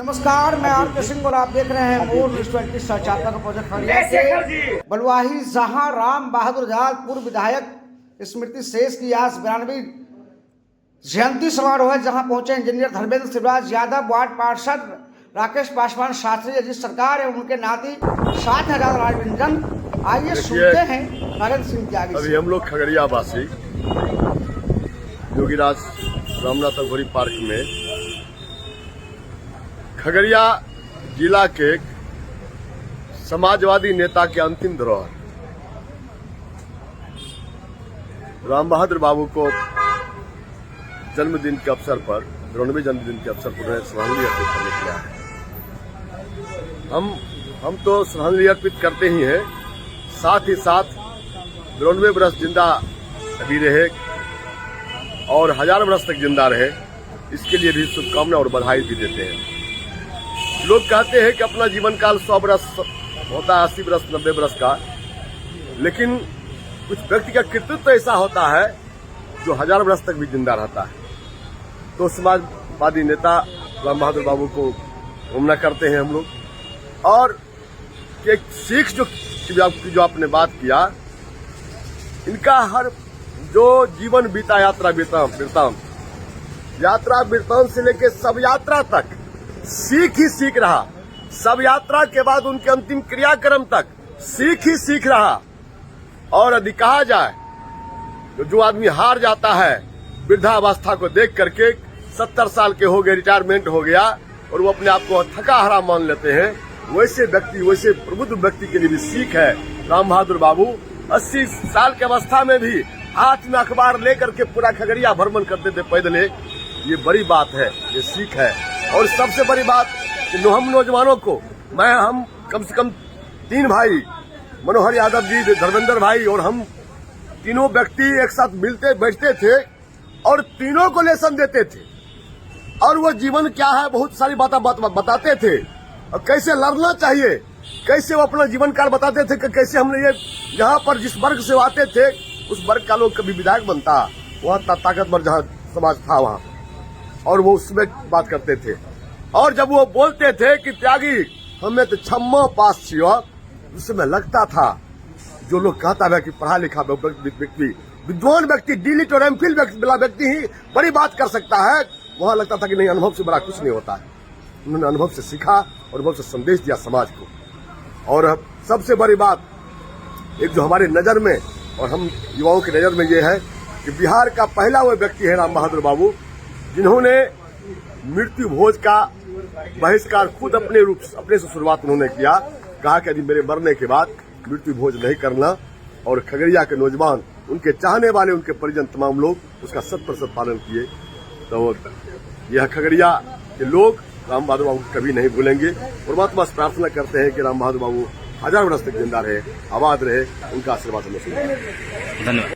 नमस्कार, मैं आर सिंह और आप देख रहे हैं मोर न्यूज 20 साक्षात्कार का प्रोजेक्ट खगड़िया से बलुआही, जहां राम बहादुर आजाद पूर्व विधायक स्मृति शेष की आज 92वीं जयंती समारोह है, जहां पहुंचे इंजीनियर धर्मेंद्र शिवराज यादव, वार्ड पार्षद राकेश पासवान शास्त्री, अजीत सरकार एवं उनके नाती 7,000 राजवंजन। आइए सुनते हैं नरेंद्र सिंह त्यागी। अभी हम लोग खगड़िया वासी योगीराज रामनाथ अघोरी पार्क में खगड़िया जिला के समाजवादी नेता के अंतिम धरोहर राम बहादुर बाबू को जन्मदिन के अवसर पर 92वें जन्मदिन के अवसर पर श्रद्धांजलि अर्पित करने के लिए आए। हम तो श्रद्धांजलि अर्पित करते ही हैं, साथ ही साथ 92 वर्ष जिंदा अभी रहे और 1000 वर्ष तक जिंदा रहे, इसके लिए भी शुभकामना और बधाई भी देते हैं। लोग कहते हैं कि अपना जीवन काल 100 वर्ष होता है, 80 वर्ष 90 वर्ष का, लेकिन कुछ व्यक्ति का कृतित्व ऐसा होता है जो 1000 वर्ष तक भी जिंदा रहता है। तो समाजवादी नेता राम बहादुर बाबू को कामना करते हैं हम लोग। और एक सीख जो आपने बात किया, इनका हर जो जीवन बीता यात्रा वृत्तांत से लेकर सब यात्रा तक सीख ही सीख रहा। सब यात्रा के बाद उनके अंतिम क्रियाक्रम तक सीख ही सीख रहा। और यदि कहा जाए तो जो आदमी हार जाता है वृद्धावस्था को देख करके, 70 साल के हो गए, रिटायरमेंट हो गया और वो अपने आप को थका हारा मान लेते हैं, वैसे प्रबुद्ध व्यक्ति के लिए भी सीख है। राम बहादुर बाबू 80 साल की अवस्था में भी हाथ में अखबार लेकर के पूरा खगड़िया भ्रमण करते थे पैदल। ये बड़ी बात है, ये सीख है। और सबसे बड़ी बात कि हम नौजवानों को हम कम से कम 3 भाई, मनोहर यादव जी, धर्मेंद्र भाई और हम तीनों व्यक्ति एक साथ मिलते बैठते थे और तीनों को लेसन देते थे। और वो जीवन क्या है बहुत सारी बातें बताते थे और कैसे लड़ना चाहिए, कैसे वो अपना जीवन काल बताते थे कि कैसे हमने ये यहाँ पर जिस वर्ग से आते थे उस वर्ग का लोग कभी विधायक बनता, वहाँ ताकतवर जहाँ समाज था वहाँ, और वो उसमें बात करते थे। और जब वो बोलते थे कि त्यागी हमें तो 6वां पास छियो, उसमें लगता था जो लोग कहता है कि पढ़ा लिखा व्यक्ति, विद्वान व्यक्ति, डीलिट और एमफिल व्यक्ति ही बड़ी बात कर सकता है, वहां लगता था कि नहीं, अनुभव से बड़ा कुछ नहीं होता है। उन्होंने अनुभव से सीखा और अनुभव से संदेश दिया समाज को। और सबसे बड़ी बात एक जो हमारी नजर में और हम युवाओं की नजर में ये है कि बिहार का पहला वो व्यक्ति है राम बहादुर बाबू, जिन्होंने मृत्यु भोज का बहिष्कार खुद अपने से शुरुआत उन्होंने किया। कहा कि यदि मेरे मरने के बाद मृत्यु भोज नहीं करना, और खगड़िया के नौजवान, उनके चाहने वाले, उनके परिजन, तमाम लोग उसका 100% पालन किए। तो यह खगड़िया के लोग राम बहादुर बाबू को कभी नहीं भूलेंगे। परमात्मा से प्रार्थना करते हैं कि राम बहादुर बाबू 1000 वर्ष तक जिंदा रहे, आबाद रहे, उनका आशीर्वाद हमें। धन्यवाद।